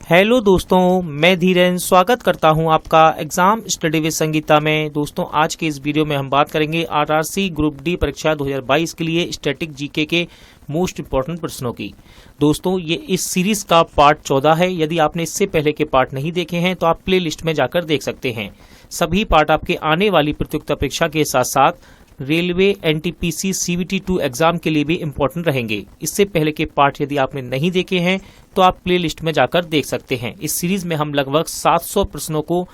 Hello दोस्तों, मैं धीरेन स्वागत करता हूं आपका एग्जाम स्टडी विद संगीता में। दोस्तों, आज के इस वीडियो में हम बात करेंगे आरआरसी ग्रुप डी परीक्षा 2022 के लिए स्टैटिक जीके के मोस्ट इंपॉर्टेंट प्रश्नों की। दोस्तों, ये इस सीरीज का पार्ट 14 है। यदि आपने इससे पहले के पार्ट नहीं देखे हैं तो आप प्ले लिस्ट में जाकर देख सकते हैं। सभी पार्ट आपके आने वाली प्रतियोगिता परीक्षा के साथ साथ रेलवे, एनटीपीसी, सीवीटी 2 एग्जाम के लिए भी इम्पोर्टेंट रहेंगे। इससे पहले के पार्ट यदि आपने नहीं देखे हैं तो आप प्ले लिस्ट में जाकर देख सकते हैं। इस सीरीज में हम लगभग 700 प्रश्नों को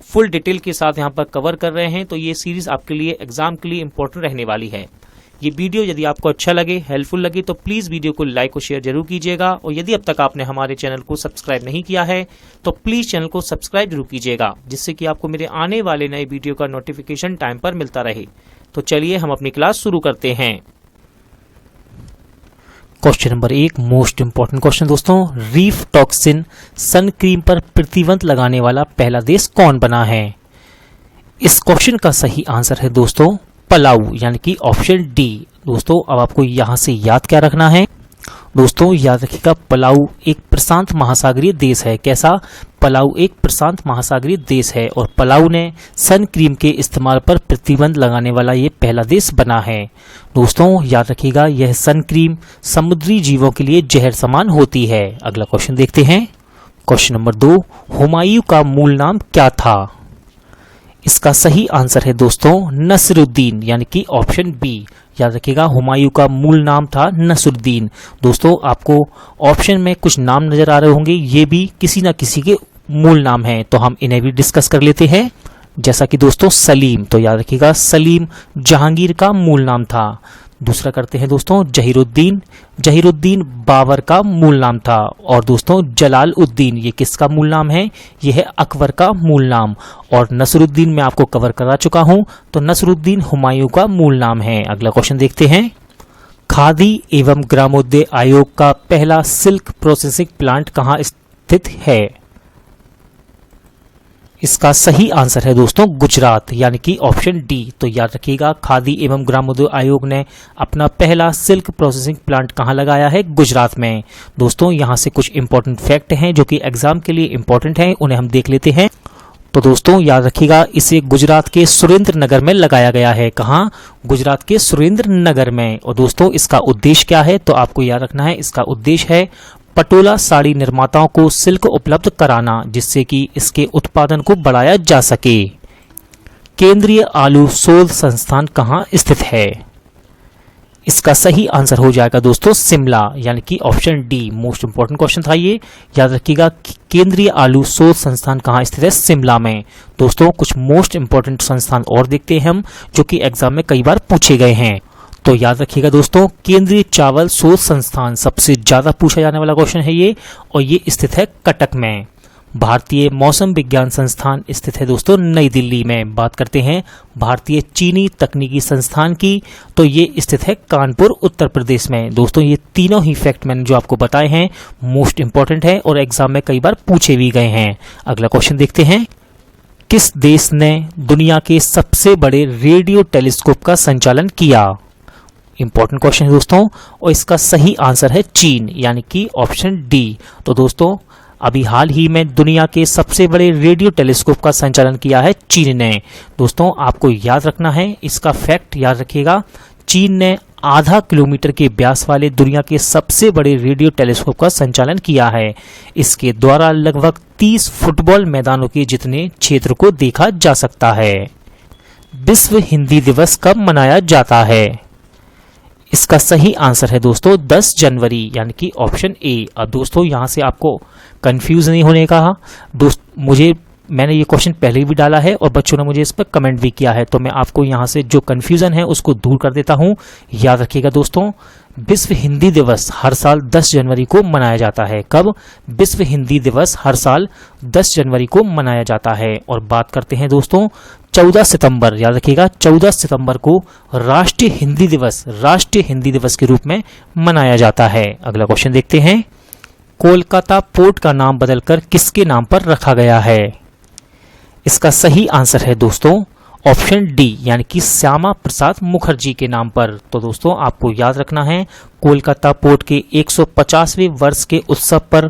फुल डिटेल के साथ यहाँ पर कवर कर रहे हैं, तो ये सीरीज आपके लिए एग्जाम के लिए इम्पोर्टेंट रहने वाली है। ये वीडियो यदि आपको अच्छा लगे, हेल्पफुल लगे तो प्लीज़ वीडियो को लाइक और शेयर जरूर कीजिएगा। और यदि अब तक आपने हमारे चैनल को सब्सक्राइब नहीं किया है तो प्लीज़ चैनल को सब्सक्राइब जरूर कीजिएगा, जिससे कि आपको मेरे आने वाले नए वीडियो का नोटिफिकेशन टाइम पर मिलता रहे। तो चलिए हम अपनी क्लास शुरू करते हैं। Question number 1, most important question दोस्तों। रीफ टॉक्सिन सन क्रीम पर प्रतिबंध लगाने वाला पहला देश कौन बना है? इस क्वेश्चन का सही आंसर है दोस्तों पलाऊ, यानी कि ऑप्शन डी। दोस्तों, अब आपको यहां से याद क्या रखना है? दोस्तों, याद रखिएगा पलाऊ एक प्रशांत महासागरीय देश है। कैसा? पलाऊ एक प्रशांत महासागरीय देश है और पलाऊ ने सन क्रीम के इस्तेमाल पर प्रतिबंध लगाने वाला ये पहला देश बना है। दोस्तों, याद रखिएगा यह सन क्रीम समुद्री जीवों के लिए जहर समान होती है। अगला क्वेश्चन देखते हैं। क्वेश्चन नंबर 2, हुमायूं का मूल नाम क्या था? इसका सही आंसर है दोस्तों नसरुद्दीन, यानी कि ऑप्शन बी। याद रखिएगा हुमायूं का मूल नाम था नसरुद्दीन। दोस्तों, आपको ऑप्शन में कुछ नाम नजर आ रहे होंगे, ये भी किसी न किसी के मूल नाम हैं, तो हम इन्हें भी डिस्कस कर लेते हैं। जैसा कि दोस्तों सलीम, तो याद रखिएगा सलीम जहांगीर का मूल नाम था। दूसरा करते हैं दोस्तों जहीरुद्दीन, जहीरुद्दीन बाबर का मूल नाम था। और दोस्तों जलालुद्दीन, ये किसका मूल नाम है? यह है अकबर का मूल नाम। और नसरुद्दीन मैं आपको कवर करा चुका हूं, तो नसरुद्दीन हुमायूं का मूल नाम है। अगला क्वेश्चन देखते हैं। खादी एवं ग्रामोद्योग आयोग का पहला सिल्क प्रोसेसिंग प्लांट कहाँ स्थित है? इसका सही आंसर है दोस्तों गुजरात, यानी कि ऑप्शन डी। तो याद रखिएगा खादी एवं ग्रामोद्योग आयोग ने अपना पहला सिल्क प्रोसेसिंग प्लांट कहाँ लगाया है? गुजरात में। दोस्तों, यहाँ से कुछ इंपॉर्टेंट फैक्ट हैं जो कि एग्जाम के लिए इंपॉर्टेंट हैं, उन्हें हम देख लेते हैं। तो दोस्तों याद रखिएगा इसे गुजरात के सुरेंद्र नगर में लगाया गया है। कहाँ? गुजरात के सुरेंद्र नगर में। और दोस्तों इसका उद्देश्य क्या है? तो आपको याद रखना है, इसका उद्देश्य है पटोला साड़ी निर्माताओं को सिल्क उपलब्ध कराना, जिससे कि इसके उत्पादन को बढ़ाया जा सके। केंद्रीय आलू शोध संस्थान कहाँ स्थित है? इसका सही आंसर हो जाएगा दोस्तों शिमला, यानी कि option D. Most important question था ये, याद रखिएगा केंद्रीय आलू शोध संस्थान कहाँ स्थित है? शिमला में। दोस्तों, कुछ मोस्ट इंपॉर्टेंट संस्थान और देखते हैं हम, जो कि एग्जाम में कई बार पूछे गए हैं। तो याद रखिएगा दोस्तों केंद्रीय चावल शोध संस्थान सबसे ज्यादा पूछा जाने वाला क्वेश्चन है ये, और ये स्थित है कटक में। भारतीय मौसम विज्ञान संस्थान स्थित है दोस्तों नई दिल्ली में। बात करते हैं भारतीय चीनी तकनीकी संस्थान की, तो ये स्थित है कानपुर उत्तर प्रदेश में। दोस्तों, ये तीनों ही फैक्ट मैंने जो आपको बताए हैं मोस्ट इंपॉर्टेंट है और एग्जाम में कई बार पूछे भी गए हैं। अगला क्वेश्चन देखते हैं। किस देश ने दुनिया के सबसे बड़े रेडियो टेलीस्कोप का संचालन किया? इंपॉर्टेंट क्वेश्चन है दोस्तों, और इसका सही आंसर है चीन, यानी कि ऑप्शन डी। तो दोस्तों अभी हाल ही में दुनिया के सबसे बड़े रेडियो टेलीस्कोप का संचालन किया है चीन ने। दोस्तों आपको याद रखना है, इसका फैक्ट याद रखिएगा, चीन ने आधा किलोमीटर के व्यास वाले दुनिया के सबसे बड़े रेडियो टेलीस्कोप का संचालन किया है। इसके द्वारा लगभग 30 फुटबॉल मैदानों के जितने क्षेत्र को देखा जा सकता है। विश्व हिंदी दिवस कब मनाया जाता है? इसका सही आंसर है दोस्तों 10 जनवरी, यानी कि ऑप्शन ए। अब दोस्तों यहाँ से आपको कंफ्यूज नहीं होने का। मैंने ये क्वेश्चन पहले भी डाला है और बच्चों ने मुझे इस पर कमेंट भी किया है, तो मैं आपको यहाँ से जो कंफ्यूजन है उसको दूर कर देता हूँ। याद रखिएगा दोस्तों विश्व हिंदी दिवस हर साल 10 जनवरी को मनाया जाता है। कब? विश्व हिंदी दिवस हर साल 10 जनवरी को मनाया जाता है। और बात करते हैं दोस्तों 14 सितंबर, याद रखिएगा 14 सितंबर को राष्ट्रीय हिंदी दिवस के रूप में मनाया जाता है। अगला क्वेश्चन देखते हैं। कोलकाता पोर्ट का नाम बदलकर किसके नाम पर रखा गया है? इसका सही आंसर है दोस्तों ऑप्शन डी, यानी कि श्यामा प्रसाद मुखर्जी के नाम पर। तो दोस्तों आपको याद रखना है कोलकाता पोर्ट के 150वें वर्ष के उत्सव पर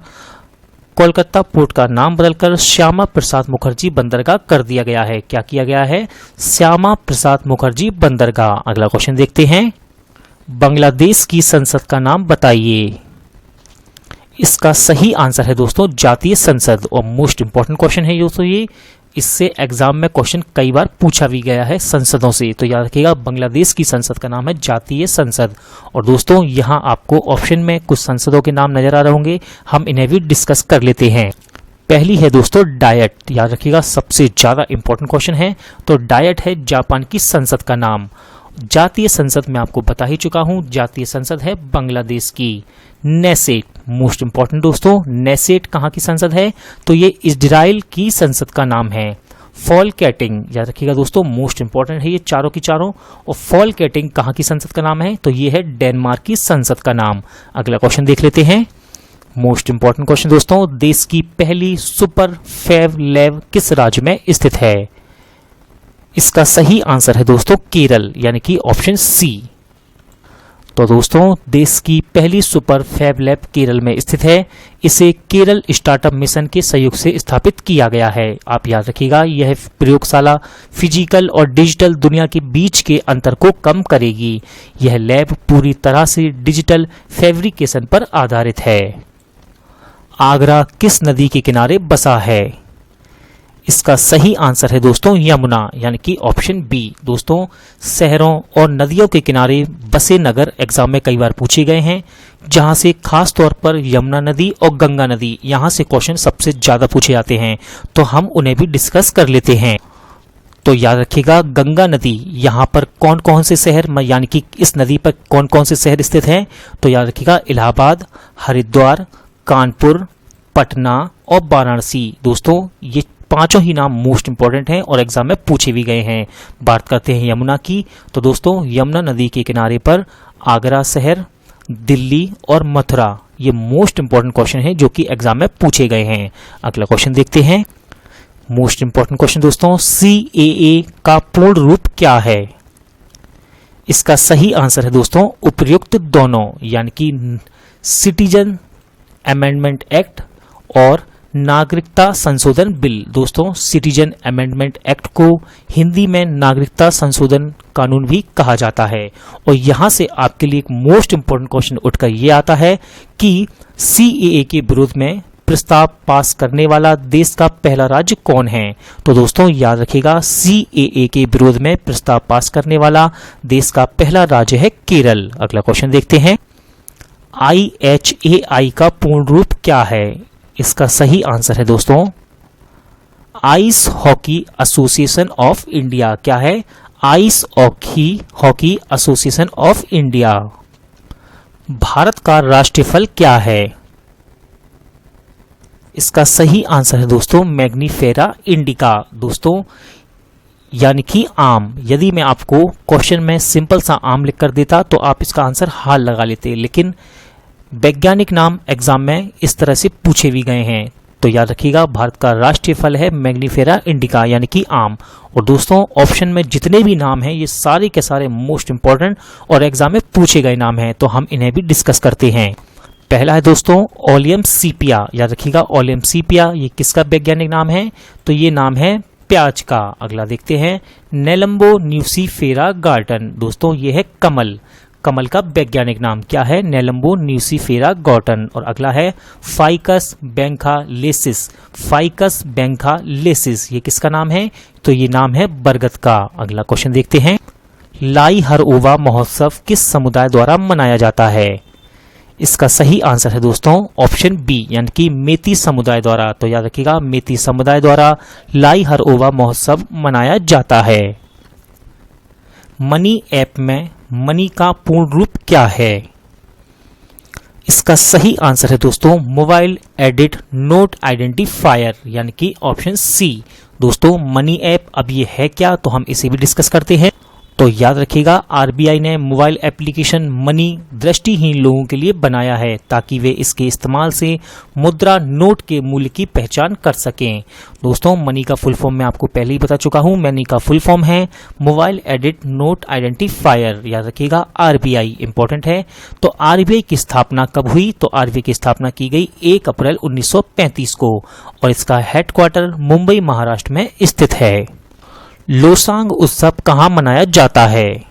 कोलकाता पोर्ट का नाम बदलकर श्यामा प्रसाद मुखर्जी बंदरगाह कर दिया गया है। क्या किया गया है? श्यामा प्रसाद मुखर्जी बंदरगाह। अगला क्वेश्चन देखते हैं, बांग्लादेश की संसद का नाम बताइए। इसका सही आंसर है दोस्तों जातीय संसद। और मोस्ट इंपॉर्टेंट क्वेश्चन है दोस्तों ये, इससे एग्जाम में क्वेश्चन कई बार पूछा भी गया है संसदों से। तो याद रखिएगा बांग्लादेश की संसद का नाम है जातीय संसद। और दोस्तों यहाँ आपको ऑप्शन में कुछ संसदों के नाम नजर आ रहे होंगे, हम इन्हें भी डिस्कस कर लेते हैं। पहली है दोस्तों डायट, याद रखिएगा सबसे ज्यादा इंपॉर्टेंट क्वेश्चन है। तो डायट है जापान की संसद का नाम। जातीय संसद में आपको बता ही चुका हूं, जातीय संसद है बांग्लादेश की। नेसेट, मोस्ट इंपॉर्टेंट दोस्तों, नेसेट कहां की संसद है? तो ये इजराइल की संसद का नाम है। फॉलकैटिंग, याद रखिएगा दोस्तों मोस्ट इंपॉर्टेंट है ये चारों की चारों। और फॉलकैटिंग कहां की संसद का नाम है? तो ये है डेनमार्क की संसद का नाम। अगला क्वेश्चन देख लेते हैं, मोस्ट इंपॉर्टेंट क्वेश्चन दोस्तों, देश की पहली सुपर फैब लैब किस राज्य में स्थित है? इसका सही आंसर है दोस्तों केरल, यानी कि ऑप्शन सी। तो दोस्तों देश की पहली सुपर फैब लैब केरल में स्थित है। इसे केरल स्टार्टअप मिशन के सहयोग से स्थापित किया गया है। आप याद रखिएगा यह प्रयोगशाला फिजिकल और डिजिटल दुनिया के बीच के अंतर को कम करेगी। यह लैब पूरी तरह से डिजिटल फैब्रिकेशन पर आधारित है। आगरा किस नदी के किनारे बसा है? इसका सही आंसर है दोस्तों यमुना, यानी कि ऑप्शन बी। दोस्तों शहरों और नदियों के किनारे बसे नगर एग्जाम में कई बार पूछे गए हैं, जहां से खास तौर पर यमुना नदी और गंगा नदी, यहां से क्वेश्चन सबसे ज्यादा पूछे जाते हैं। तो हम उन्हें भी डिस्कस कर लेते हैं। तो याद रखिएगा गंगा नदी, यहाँ पर कौन कौन से शहर, यानी कि इस नदी पर कौन कौन से शहर स्थित हैं? तो याद रखिएगा इलाहाबाद, हरिद्वार, कानपुर, पटना और वाराणसी। दोस्तों ये पांचों ही नाम मोस्ट इंपॉर्टेंट हैं और एग्जाम में पूछे भी गए हैं। बात करते हैं यमुना की, तो दोस्तों यमुना नदी के किनारे पर आगरा शहर, दिल्ली और मथुरा, ये मोस्ट इंपॉर्टेंट क्वेश्चन है जो कि एग्जाम में पूछे गए हैं। अगला क्वेश्चन देखते हैं, मोस्ट इंपॉर्टेंट क्वेश्चन दोस्तों, CAA का पूर्ण रूप क्या है? इसका सही आंसर है दोस्तों उपयुक्त दोनों, यानी कि सिटीजन अमेंडमेंट एक्ट और नागरिकता संशोधन बिल। दोस्तों सिटीजन अमेंडमेंट एक्ट को हिंदी में नागरिकता संशोधन कानून भी कहा जाता है। और यहां से आपके लिए एक मोस्ट इंपोर्टेंट क्वेश्चन उठकर यह आता है कि CAA के विरोध में प्रस्ताव पास करने वाला देश का पहला राज्य कौन है? तो दोस्तों याद रखिएगा CAA के विरोध में प्रस्ताव पास करने वाला देश का पहला राज्य है केरल। अगला क्वेश्चन देखते हैं, IHAI का पूर्ण रूप क्या है? इसका सही आंसर है दोस्तों ice hockey association of India. क्या है? Ice hockey association of India. Bharat का राष्ट्रीय फल क्या है? इसका सही आंसर है दोस्तों मैग्नीफेरा इंडिका। दोस्तों यानी कि आम। यदि मैं आपको क्वेश्चन में सिंपल सा आम लिख कर देता तो आप इसका आंसर हाल लगा लेते, लेकिन वैज्ञानिक नाम एग्जाम में इस तरह से पूछे भी गए हैं। तो याद रखिएगा भारत का राष्ट्रीय फल है मैग्नीफेरा इंडिका, यानी कि आम। और दोस्तों ऑप्शन में जितने भी नाम हैं ये सारे के सारे मोस्ट इंपॉर्टेंट और एग्जाम में पूछे गए नाम हैं, तो हम इन्हें भी डिस्कस करते हैं। पहला है दोस्तों ओलियम सीपिया। याद रखिएगा ओलियम सीपिया ये किसका वैज्ञानिक नाम है? तो ये नाम है प्याज का। अगला देखते हैं नेलम्बो न्यूसीफेरा गार्टन। दोस्तों ये है कमल। कमल का वैज्ञानिक नाम क्या है? Nelumbo nucifera Gaertn. और अगला है फाइकस बैंखालेसिस। फाइकस बैंखालेसिस ये किसका नाम है? तो ये नाम है बरगद का। अगला क्वेश्चन देखते हैं लाई हरओवा महोत्सव किस समुदाय द्वारा मनाया जाता है? इसका सही आंसर है दोस्तों ऑप्शन बी, यानी कि मेती समुदाय द्वारा। तो याद रखिएगा मेती समुदाय द्वारा लाई हरओवा महोत्सव मनाया जाता है। मनी ऐप में मनी का पूर्ण रूप क्या है? इसका सही आंसर है दोस्तों मोबाइल एडिट नोट आइडेंटिफायर, यानी कि ऑप्शन सी। दोस्तों मनी ऐप अब ये है क्या, तो हम इसे भी डिस्कस करते हैं। तो याद रखिएगा आरबीआई ने मोबाइल एप्लीकेशन मनी दृष्टिहीन लोगों के लिए बनाया है ताकि वे इसके इस्तेमाल से मुद्रा नोट के मूल्य की पहचान कर सकें। दोस्तों मनी का फुल फॉर्म मैं आपको पहले ही बता चुका हूं। मनी का फुल फॉर्म है मोबाइल एडिट नोट आइडेंटिफायर। याद रखिएगा आरबीआई इंपॉर्टेंट है। तो आरबीआई की स्थापना कब हुई? तो आरबीआई की स्थापना की गई 1 अप्रैल 1935 को और इसका हेडक्वार्टर मुंबई महाराष्ट्र में स्थित है। लोसांग उत्सव कहाँ मनाया जाता है?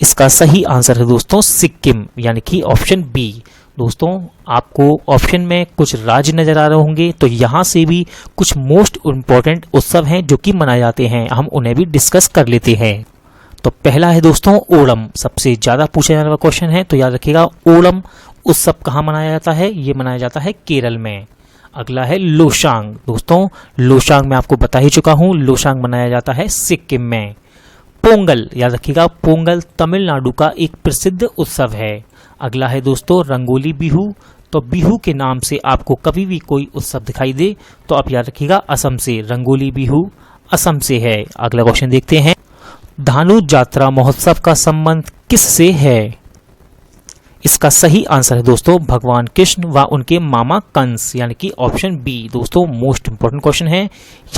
इसका सही आंसर है दोस्तों सिक्किम, यानी कि ऑप्शन बी। दोस्तों आपको ऑप्शन में कुछ राज्य नजर आ रहे होंगे, तो यहाँ से भी कुछ मोस्ट इम्पोर्टेंट उत्सव हैं जो कि मनाए जाते हैं, हम उन्हें भी डिस्कस कर लेते हैं। तो पहला है दोस्तों ओणम, सबसे ज्यादा पूछा जाने वाला क्वेश्चन है। तो याद रखिएगा ओणम उत्सव कहाँ मनाया जाता है? ये मनाया जाता है केरल में। अगला है लोसांग। दोस्तों लोसांग मैं आपको बता ही चुका हूं, लोसांग मनाया जाता है सिक्किम में। पोंगल, याद रखिएगा पोंगल तमिलनाडु का एक प्रसिद्ध उत्सव है। अगला है दोस्तों रंगोली बिहू। तो बिहू के नाम से आपको कभी भी कोई उत्सव दिखाई दे तो आप याद रखिएगा असम से, रंगोली बिहू असम से है। अगला क्वेश्चन देखते हैं, धानु जात्रा महोत्सव का संबंध किससे है? इसका सही आंसर है दोस्तों भगवान कृष्ण व उनके मामा कंस, यानी कि ऑप्शन बी। दोस्तों मोस्ट इंपोर्टेंट क्वेश्चन है,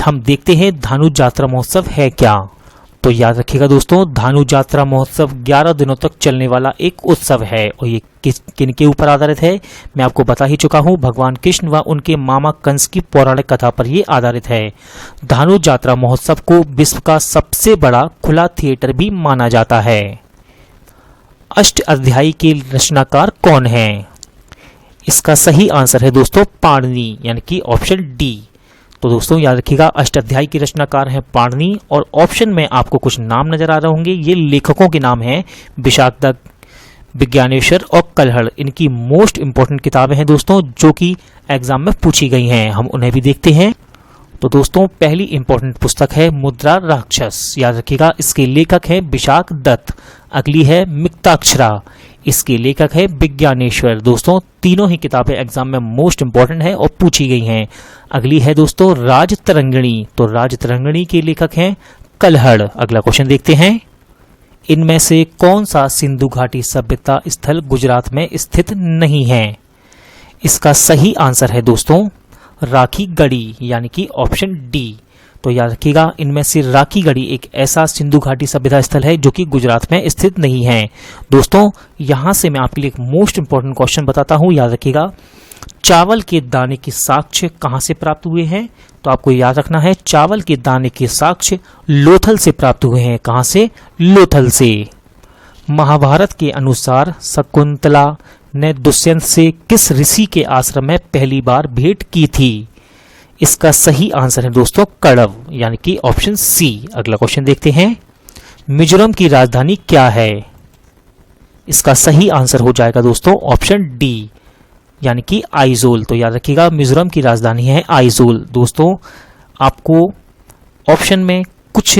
हम देखते हैं धानु जात्रा महोत्सव है क्या। तो याद रखिएगा दोस्तों धानु जात्रा महोत्सव 11 दिनों तक चलने वाला एक उत्सव है और ये किन के ऊपर आधारित है मैं आपको बता ही चुका हूं, भगवान कृष्ण व उनके मामा कंस की पौराणिक कथा पर ये आधारित है। धानु जात्रा महोत्सव को विश्व का सबसे बड़ा खुला थिएटर भी माना जाता है। अष्ट अध्यायी के रचनाकार कौन है? इसका सही आंसर है दोस्तों पाणिनि, यानी कि ऑप्शन डी। तो दोस्तों याद रखिएगा अष्ट अध्यायी के रचनाकार हैं पाणिनि और ऑप्शन में आपको कुछ नाम नजर आ रहे होंगे, ये लेखकों के नाम हैं विशाखदत्त, विज्ञानेश्वर और कल्हड़। इनकी मोस्ट इंपोर्टेंट किताबें हैं दोस्तों जो कि एग्जाम में पूछी गई हैं, हम उन्हें भी देखते हैं। तो दोस्तों पहली इंपॉर्टेंट पुस्तक है मुद्रा राक्षस, याद रखिएगा इसके लेखक हैं विशाखदत्त। अगली है मिक्ताक्षरा, इसके लेखक है विज्ञानेश्वर। दोस्तों तीनों ही किताबें एग्जाम में मोस्ट इंपॉर्टेंट है और पूछी गई हैं। अगली है दोस्तों राजतरंगिणी, तो राजतरंगिणी के लेखक हैं कल्हड़। अगला क्वेश्चन देखते हैं, इनमें से कौन सा सिंधु घाटी सभ्यता स्थल गुजरात में स्थित नहीं है? इसका सही आंसर है दोस्तों राखी गढ़ी, यानी कि ऑप्शन डी। तो याद रखिएगा इनमें से राखी गढ़ी एक ऐसा सिंधु घाटी सभ्यता स्थल है जो कि गुजरात में स्थित नहीं है। दोस्तों यहां से मैं आपके लिए एक मोस्ट इंपोर्टेंट क्वेश्चन बताता हूं, याद रखिएगा चावल के दाने के साक्ष्य कहां से प्राप्त हुए हैं? तो आपको याद रखना है चावल के दाने के साक्ष्य लोथल से प्राप्त हुए हैं। कहां से? लोथल से। महाभारत के अनुसार शकुंतला ने दुष्यंत से किस ऋषि के आश्रम में पहली बार भेंट की थी? इसका सही आंसर है दोस्तों कड़व, यानी कि ऑप्शन सी। अगला क्वेश्चन देखते हैं, मिजोरम की राजधानी क्या है? इसका सही आंसर हो जाएगा दोस्तों ऑप्शन डी, यानी कि आइजोल। तो याद रखिएगा मिजोरम की राजधानी है आइजोल। दोस्तों आपको ऑप्शन में कुछ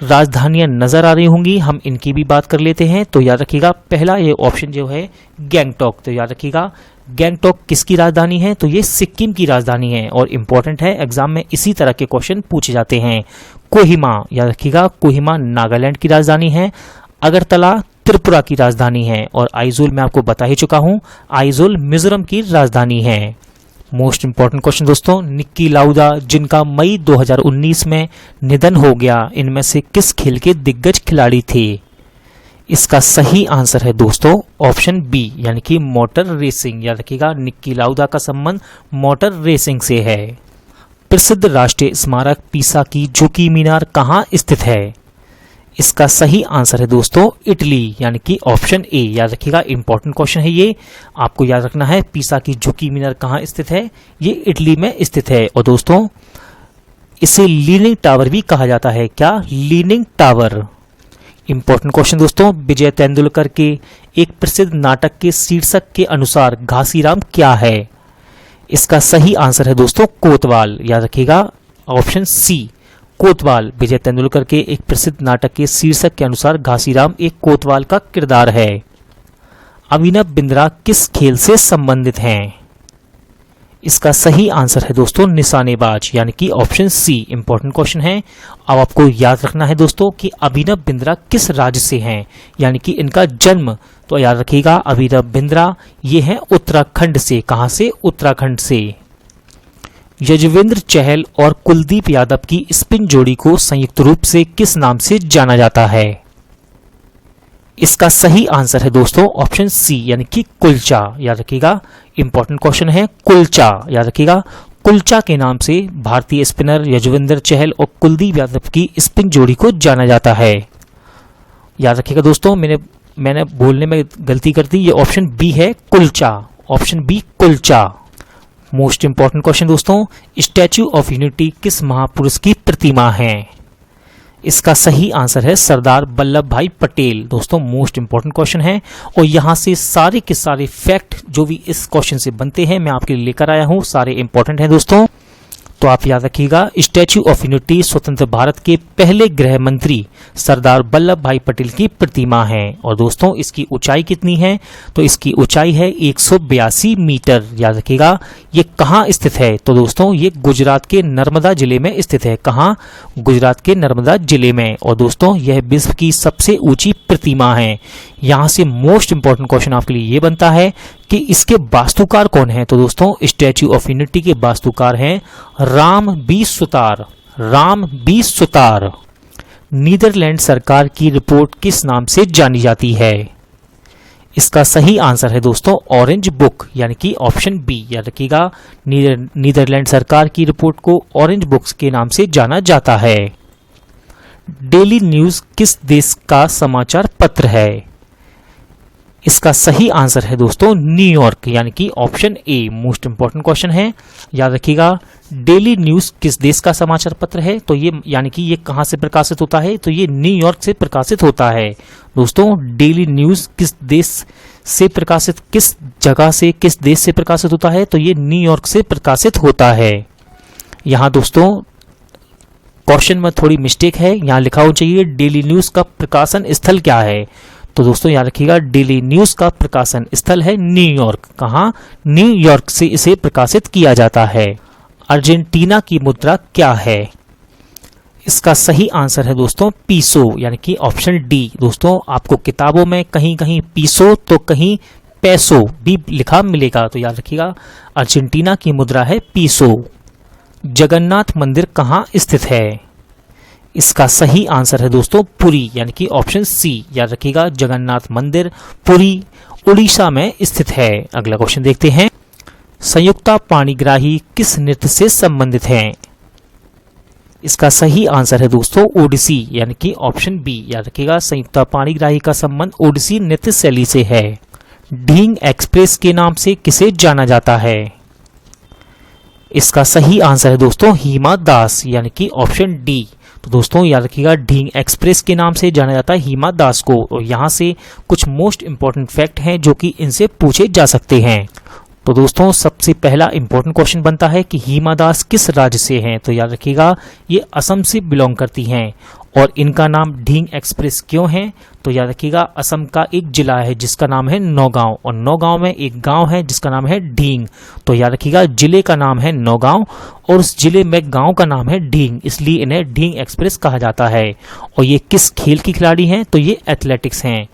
राजधानियां नजर आ रही होंगी, हम इनकी भी बात कर लेते हैं। तो याद रखिएगा पहला ये ऑप्शन जो है गैंगटॉक। तो याद रखिएगा गैंगटॉक किसकी राजधानी है? तो ये सिक्किम की राजधानी है और इंपॉर्टेंट है, एग्जाम में इसी तरह के क्वेश्चन पूछे जाते हैं। कोहिमा, याद रखिएगा कोहिमा नागालैंड की राजधानी है। अगरतला त्रिपुरा की राजधानी है और आइजोल मैं आपको बता ही चुका हूं, आइजोल मिजोरम की राजधानी है। मोस्ट इंपॉर्टेंट क्वेश्चन दोस्तों, निक्की लाउदा जिनका मई 2019 में निधन हो गया, इनमें से किस खेल के दिग्गज खिलाड़ी थे? इसका सही आंसर है दोस्तों ऑप्शन बी, यानी कि मोटर रेसिंग। याद रखिएगा निक्की लाउदा का संबंध मोटर रेसिंग से है। प्रसिद्ध राष्ट्रीय स्मारक पीसा की झुकी मीनार कहां स्थित है? इसका सही आंसर है दोस्तों इटली, यानी कि ऑप्शन ए। याद रखिएगा इंपॉर्टेंट क्वेश्चन है ये, आपको याद रखना है पीसा की झुकी मीनार कहां स्थित है? ये इटली में स्थित है। और दोस्तों इसे लीनिंग टावर भी कहा जाता है। क्या? Leaning tower. इंपॉर्टेंट क्वेश्चन दोस्तों, विजय तेंदुलकर के एक प्रसिद्ध नाटक के शीर्षक के अनुसार घासीराम क्या है? इसका सही आंसर है दोस्तों कोतवाल। याद रखिएगा ऑप्शन सी कोतवाल। विजय तेंदुलकर के एक प्रसिद्ध नाटक के शीर्षक के अनुसार घासीराम एक कोतवाल का किरदार है। अभिनव बिंद्रा किस खेल से संबंधित हैं? इसका सही आंसर है दोस्तों निशानेबाज, यानी कि ऑप्शन सी। इंपॉर्टेंट क्वेश्चन है। अब आपको याद रखना है दोस्तों कि अभिनव बिंद्रा किस राज्य से हैं, यानी कि इनका जन्म, तो याद रखिएगा अभिनव बिंद्रा ये हैं उत्तराखंड से। कहां से? उत्तराखंड से। यजुवेंद्र चहल और कुलदीप यादव की स्पिन जोड़ी को संयुक्त रूप से किस नाम से जाना जाता है? इसका सही आंसर है दोस्तों ऑप्शन सी, यानी कि कुलचा। याद रखिएगा इंपॉर्टेंट क्वेश्चन है, कुलचा। याद रखिएगा कुलचा के नाम से भारतीय स्पिनर यजुवेंद्र चहल और कुलदीप यादव की स्पिन जोड़ी को जाना जाता है। याद रखिएगा दोस्तों, मैंने बोलने में गलती कर दी, ये ऑप्शन बी है kulcha. Option B kulcha. Most important question दोस्तों, स्टैच्यू ऑफ यूनिटी किस महापुरुष की प्रतिमा है? इसका सही आंसर है सरदार वल्लभ भाई पटेल। दोस्तों मोस्ट इंपॉर्टेंट क्वेश्चन है और यहां से सारे के सारे फैक्ट जो भी इस क्वेश्चन से बनते हैं मैं आपके लिए लेकर आया हूं, सारे इंपॉर्टेंट हैं दोस्तों। तो आप याद रखिएगा स्टैच्यू ऑफ यूनिटी स्वतंत्र भारत के पहले गृह मंत्री सरदार वल्लभ भाई पटेल की प्रतिमा है। और दोस्तों इसकी ऊंचाई कितनी है? तो इसकी ऊंचाई है 182 मीटर। याद रखिएगा ये कहाँ स्थित है? तो दोस्तों ये गुजरात के नर्मदा जिले में स्थित है। कहाँ? गुजरात के नर्मदा जिले में। और दोस्तों यह विश्व की सबसे ऊंची प्रतिमा है। यहां से मोस्ट इंपॉर्टेंट क्वेश्चन आपके लिए ये बनता है कि इसके वास्तुकार कौन है? तो दोस्तों स्टैच्यू ऑफ यूनिटी के वास्तुकार हैं Ram B Sutar. Ram B Sutar. Netherland सरकार की रिपोर्ट किस नाम से जानी जाती है? इसका सही आंसर है दोस्तों ऑरेंज बुक, यानी कि ऑप्शन बी। याद रखिएगा नीदरलैंड सरकार की रिपोर्ट को ऑरेंज बुक्स के नाम से जाना जाता है। डेली न्यूज किस देश का समाचार पत्र है? इसका सही आंसर है दोस्तों न्यूयॉर्क, यानी कि option A. Most important question है, याद रखिएगा डेली न्यूज किस देश का समाचार पत्र है? तो ये यानी कि ये कहां से प्रकाशित होता है? तो ये न्यूयॉर्क से प्रकाशित होता है। दोस्तों डेली न्यूज किस देश से प्रकाशित, किस जगह से, किस देश से प्रकाशित होता है? तो ये न्यूयॉर्क से प्रकाशित होता है। यहां दोस्तों क्वेश्चन में थोड़ी मिस्टेक है, यहां लिखा हो चाहिए डेली न्यूज का प्रकाशन स्थल क्या है? तो दोस्तों याद रखिएगा डेली न्यूज का प्रकाशन स्थल है न्यूयॉर्क। कहां? न्यूयॉर्क से इसे प्रकाशित किया जाता है। अर्जेंटीना की मुद्रा क्या है? इसका सही आंसर है दोस्तों पीसो, यानी कि ऑप्शन डी। दोस्तों आपको किताबों में कहीं कहीं पीसो तो कहीं पैसो भी लिखा मिलेगा, तो याद रखिएगा अर्जेंटीना की मुद्रा है पीसो। जगन्नाथ मंदिर कहां स्थित है? इसका सही आंसर है दोस्तों पुरी, यानी कि ऑप्शन सी। याद रखिएगा जगन्नाथ मंदिर पुरी उड़ीसा में स्थित है। अगला क्वेश्चन देखते हैं, संयुक्ता पाणिग्राही किस नृत्य से संबंधित हैं? इसका सही आंसर है दोस्तों ओडिसी, यानी कि ऑप्शन बी। याद रखिएगा संयुक्ता पाणिग्राही का संबंध ओडिसी नृत्य शैली से है। ढींग एक्सप्रेस के नाम से किसे जाना जाता है? इसका सही आंसर है दोस्तों हिमा दास, यानी कि ऑप्शन डी। तो दोस्तों याद रखिएगा ढींग एक्सप्रेस के नाम से जाना जाता है हिमा दास को। और यहाँ से कुछ मोस्ट इंपॉर्टेंट फैक्ट हैं जो कि इनसे पूछे जा सकते हैं। तो दोस्तों सबसे पहला इंपॉर्टेंट क्वेश्चन बनता है कि हिमा दास किस राज्य से हैं? तो याद रखिएगा ये असम से बिलोंग करती हैं। और इनका नाम ढींग एक्सप्रेस क्यों है? तो याद रखिएगा असम का एक जिला है जिसका नाम है नौगांव, और नौगांव में एक गांव है जिसका नाम है ढींग। तो याद रखिएगा जिले का नाम है नौगांव और उस जिले में गांव का नाम है ढींग, इसलिए इन्हें ढींग एक्सप्रेस कहा जाता है। और ये किस खेल की खिलाड़ी हैं? तो ये एथलेटिक्स हैं।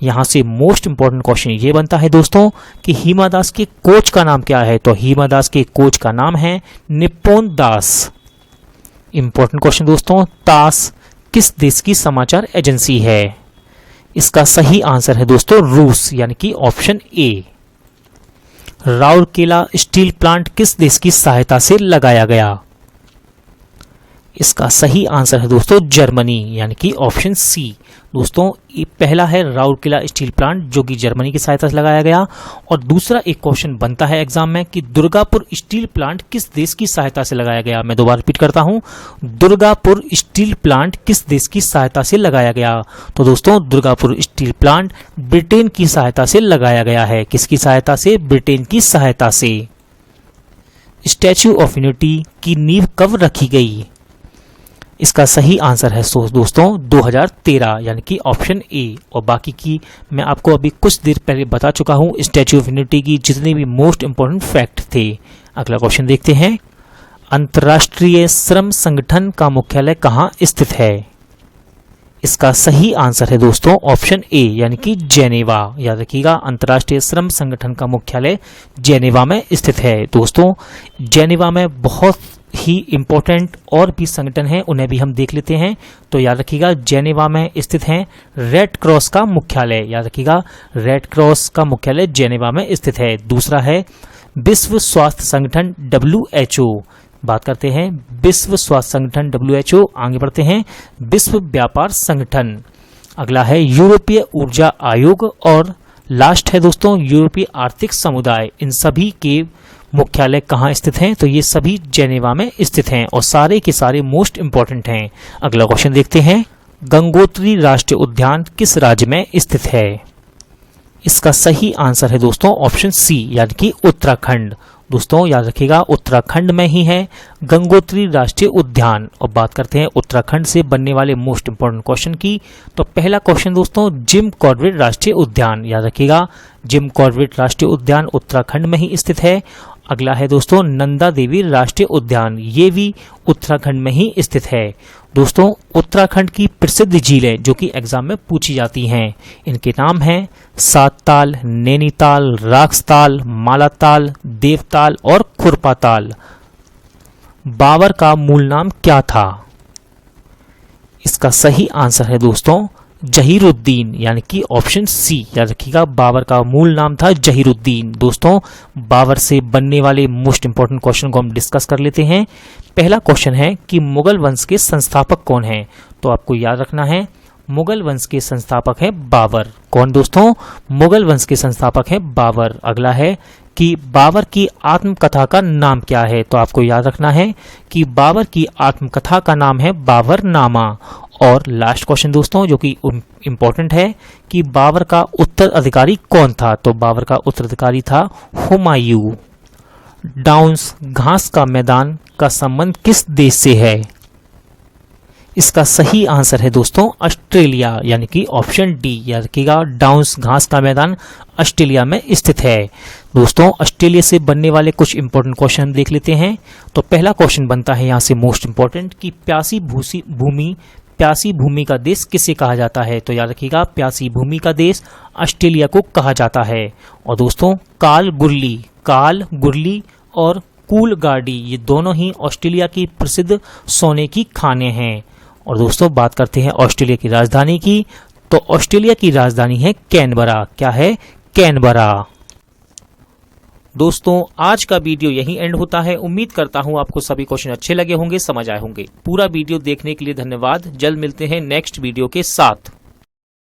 यहाँ से मोस्ट इंपॉर्टेंट क्वेश्चन ये बनता है दोस्तों कि हिमा दास के कोच का नाम क्या है? तो हिमा दास के कोच का नाम है निप्पोन दास। इंपॉर्टेंट क्वेश्चन दोस्तों, तास किस देश की समाचार एजेंसी है? इसका सही आंसर है दोस्तों रूस, यानी कि option A. Rourkela steel plant किस देश की सहायता से लगाया गया? इसका सही आंसर है दोस्तों जर्मनी, यानी कि ऑप्शन सी। दोस्तों ये पहला है राउरकेला स्टील प्लांट जो कि जर्मनी की सहायता से लगाया गया। और दूसरा एक क्वेश्चन बनता है एग्जाम में कि दुर्गापुर स्टील प्लांट किस देश की सहायता से लगाया गया? मैं दोबारा रिपीट करता हूं, दुर्गापुर स्टील प्लांट किस देश की सहायता से लगाया गया? तो दोस्तों दुर्गापुर स्टील प्लांट ब्रिटेन की सहायता से लगाया गया है। किसकी सहायता से? ब्रिटेन की सहायता से। स्टैच्यू ऑफ यूनिटी की नींव कब रखी गई? इसका सही आंसर है दोस्तों 2013 यानी कि ऑप्शन ए। और बाकी की मैं आपको अभी कुछ देर पहले बता चुका हूं स्टैच्यू ऑफ यूनिटी की जितने भी मोस्ट इंपोर्टेंट फैक्ट थे। अगला क्वेश्चन देखते हैं, अंतर्राष्ट्रीय श्रम संगठन का मुख्यालय कहां स्थित है? इसका सही आंसर है दोस्तों ऑप्शन ए यानी कि जेनेवा। याद रखिएगा, अंतर्राष्ट्रीय श्रम संगठन का मुख्यालय जेनेवा में स्थित है। दोस्तों जेनेवा में बहुत ही इंपॉर्टेंट और भी संगठन हैं, उन्हें भी हम देख लेते हैं। तो याद रखिएगा, जेनेवा में स्थित है रेड क्रॉस का मुख्यालय। याद रखिएगा, रेड क्रॉस का मुख्यालय जेनेवा में स्थित है। दूसरा है विश्व स्वास्थ्य संगठन WHO। बात करते हैं विश्व स्वास्थ्य संगठन WHO। आगे बढ़ते हैं, विश्व व्यापार संगठन। अगला है यूरोपीय ऊर्जा आयोग। और लास्ट है दोस्तों यूरोपीय आर्थिक समुदाय। इन सभी के मुख्यालय कहाँ स्थित हैं? तो ये सभी जेनेवा में स्थित हैं और सारे के सारे मोस्ट इंपॉर्टेंट हैं। अगला क्वेश्चन देखते हैं, गंगोत्री राष्ट्रीय उद्यान किस राज्य में स्थित है? इसका सही आंसर है दोस्तों ऑप्शन सी यानी कि उत्तराखंड। दोस्तों याद रखिएगा, उत्तराखंड में ही है गंगोत्री राष्ट्रीय उद्यान। और बात करते हैं उत्तराखंड से बनने वाले मोस्ट इंपोर्टेंट क्वेश्चन की। तो पहला क्वेश्चन दोस्तों, जिम कॉर्बेट राष्ट्रीय उद्यान। याद रखिएगा, जिम कॉर्बेट राष्ट्रीय उद्यान उत्तराखंड में ही स्थित है। अगला है दोस्तों नंदा देवी राष्ट्रीय उद्यान, ये भी उत्तराखंड में ही स्थित है। दोस्तों उत्तराखंड की प्रसिद्ध झीलें जो कि एग्जाम में पूछी जाती हैं, इनके नाम हैं सातताल, नैनीताल, राक्सताल, मालाताल, देवताल और खुरपाताल। बाबर का मूल नाम क्या था? इसका सही आंसर है दोस्तों जहीरुद्दीन यानी कि ऑप्शन सी। याद रखिएगा, बाबर का मूल नाम था जहीरुद्दीन। दोस्तों बाबर से बनने वाले मोस्ट इंपोर्टेंट क्वेश्चन को हम डिस्कस कर लेते हैं। पहला क्वेश्चन है कि मुगल वंश के संस्थापक कौन हैं? तो आपको याद रखना है मुगल वंश के संस्थापक है बाबर। कौन दोस्तों? मुगल वंश के संस्थापक है बाबर। अगला है कि बाबर की आत्मकथा का नाम क्या है? तो आपको याद रखना है कि बाबर की आत्मकथा का नाम है बाबरनामा। और लास्ट क्वेश्चन दोस्तों जो कि इंपॉर्टेंट है कि बाबर का उत्तराधिकारी कौन था? तो बाबर का उत्तराधिकारी था हुमायूं। डाउन्स घास का मैदान का संबंध किस देश से है? इसका सही आंसर है दोस्तों ऑस्ट्रेलिया यानी कि ऑप्शन डी। याद रखिएगा, डाउन्स घास का मैदान ऑस्ट्रेलिया में स्थित है। दोस्तों ऑस्ट्रेलिया से बनने वाले कुछ इंपॉर्टेंट क्वेश्चन हम देख लेते हैं। तो पहला क्वेश्चन बनता है यहाँ से मोस्ट इंपॉर्टेंट कि प्यासी भूमि का देश किसे कहा जाता है? तो याद रखिएगा, प्यासी भूमि का देश ऑस्ट्रेलिया को कहा जाता है। और दोस्तों काल गुरली और कूलगार्डी ये दोनों ही ऑस्ट्रेलिया की प्रसिद्ध सोने की खानें हैं। और दोस्तों बात करते हैं ऑस्ट्रेलिया की राजधानी की। तो ऑस्ट्रेलिया की राजधानी है कैनबरा। क्या है? कैनबरा। दोस्तों आज का वीडियो यहीं एंड होता है। उम्मीद करता हूं आपको सभी क्वेश्चन अच्छे लगे होंगे, समझ आए होंगे। पूरा वीडियो देखने के लिए धन्यवाद। जल्द मिलते हैं नेक्स्ट वीडियो के साथ।